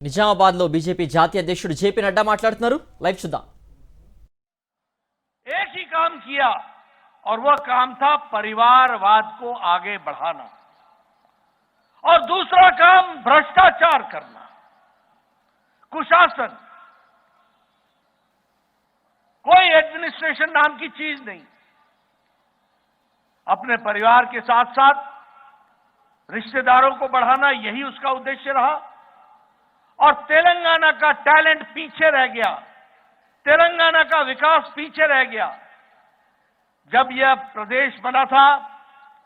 నిజామాబాద్ లో బీజేపీ జాతీయ అధ్యక్షుడు జేపీ నడ్డా మాట్లాడుతున్నారు. లైవ్ చూద్దాం. एक ही काम किया और वह काम था परिवारवाद को आगे बढ़ाना और दूसरा काम भ्रष्टाचार करना, कुशासन। कोई एडमिनिस्ट्रेशन नाम की चीज नहीं। अपने परिवार के साथ साथ रिश्तेदारों को बढ़ाना, यही उसका उद्देश्य रहा। और तेलंगाना का टैलेंट पीछे रह गया, तेलंगाना का विकास पीछे रह गया। जब यह प्रदेश बना था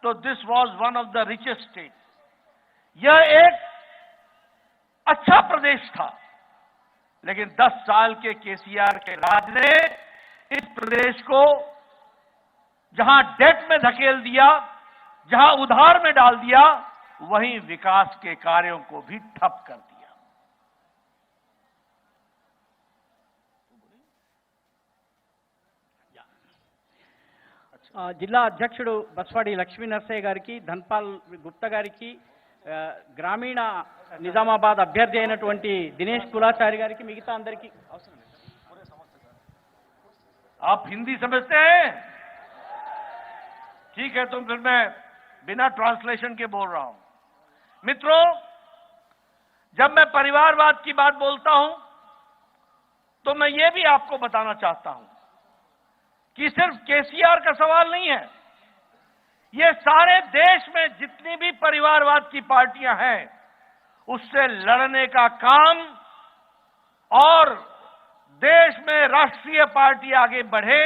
तो this was one of the richest state. यह एक अच्छा प्रदेश था, लेकिन 10 साल के केसीआर के राज ने इस प्रदेश को जहां डेट में धकेल दिया, जहां उधार में डाल दिया, वहीं विकास के कार्यों को भी ठप कर दिया। జిల్లా అధ్యక్షుడు బస్వాడి లక్ష్మీ నరసయ్య గారికి, ధన్పాల్ గుప్తా గారికి, గ్రామీణ నిజామాబాద్ అభ్యర్థి అయినటువంటి దినేష్ కులాచారి గారికి, మిగతా అందరికీ అవసరం లేదు. आप हिंदी समझते हैं? ठीक है, तो फिर मैं बिना ट्रांसलेशन के बोल रहा हूं। मित्रों, जब मैं परिवारवाद की बात बोलता हूं तो मैं ये भी आपको बताना चाहता हूं कि सिर्फ केसीआर का सवाल नहीं है। ये सारे देश में जितनी भी परिवारवाद की पार्टियां हैं, उससे लड़ने का काम और देश में राष्ट्रीय पार्टी आगे बढ़े,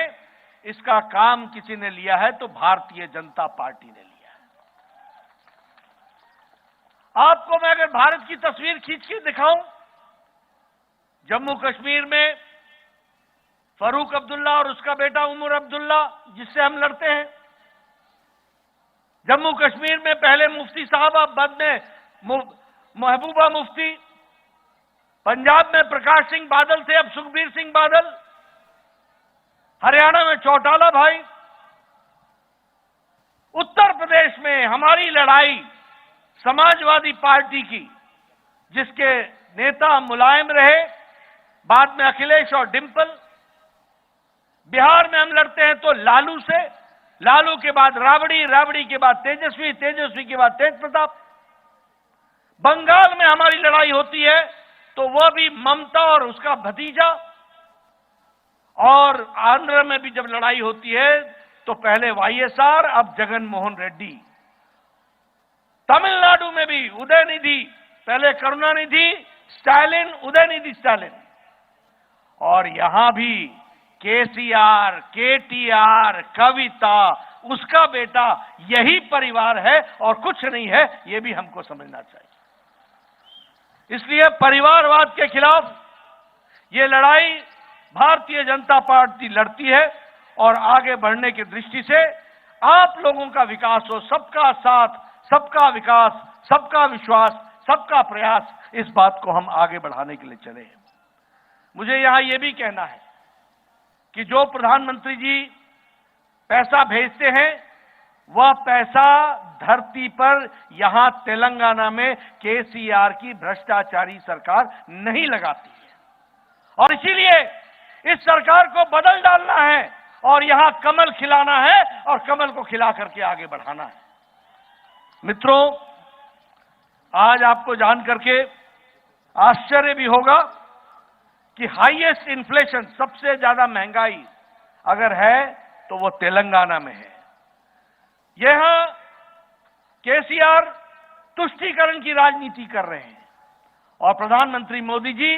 इसका काम किसी ने लिया है तो भारतीय जनता पार्टी ने लिया है। आपको मैं अगर भारत की तस्वीर खींच के दिखाऊं, जम्मू कश्मीर में फरूक अब्दुल्ला और उसका बेटा उमर अब्दुल्ला, जिससे हम लड़ते हैं। जम्मू कश्मीर में पहले मुफ्ती साहब, बाद में महबूबा मुफ्ती। पंजाब में प्रकाश सिंह बादल थे, अब सुखबीर सिंह बादल। हरियाणा में चौटाला भाई। उत्तर प्रदेश में हमारी लड़ाई समाजवादी पार्टी की, जिसके नेता मुलायम रहे, बाद में अखिलेश और डिंपल। बिहार में हम लड़ते हैं तो लालू से, लालू के बाद राबड़ी, राबड़ी के बाद तेजस्वी, तेजस्वी के बाद तेज प्रताप। बंगाल में हमारी लड़ाई होती है तो वह भी ममता और उसका भतीजा। और आंध्र में भी जब लड़ाई होती है तो पहले वाईएसआर, अब जगन मोहन रेड्डी। तमिलनाडु में भी उदयनिधि, पहले करुणानिधि, स्टालिन, उदयनिधि स्टालिन। और यहां भी केसीआर, केटीआर, कविता, उसका बेटा, यही परिवार है और कुछ नहीं है। यह भी हमको समझना चाहिए। इसलिए परिवारवाद के खिलाफ यह लड़ाई भारतीय जनता पार्टी लड़ती है और आगे बढ़ने की दृष्टि से आप लोगों का विकास हो, सबका साथ, सबका विकास, सबका विश्वास, सबका प्रयास, इस बात को हम आगे बढ़ाने के लिए चले हैं। मुझे यहां यह भी कहना है कि जो प्रधानमंत्री जी पैसा भेजते हैं, वह पैसा धरती पर यहां तेलंगाना में केसीआर की भ्रष्टाचारी सरकार नहीं लगाती है। और इसीलिए इस सरकार को बदल डालना है और यहां कमल खिलाना है और कमल को खिला करके आगे बढ़ाना है। मित्रों, आज आपको जान करके आश्चर्य भी होगा कि हाईएस्ट इन्फ्लेशन, सबसे ज्यादा महंगाई अगर है तो वो तेलंगाना में है। यहां केसीआर तुष्टीकरण की राजनीति कर रहे हैं और प्रधानमंत्री मोदी जी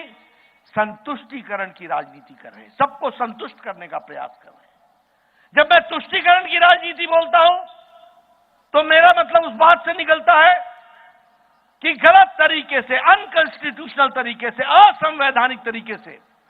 संतुष्टीकरण की राजनीति कर रहे हैं, सबको संतुष्ट करने का प्रयास कर रहे हैं। जब मैं तुष्टीकरण की राजनीति बोलता हूं तो मेरा मतलब उस बात से निकलता है कि गलत तरीके से, अनकॉन्स्टिट्यूशनल तरीके से, असंवैधानिक तरीके से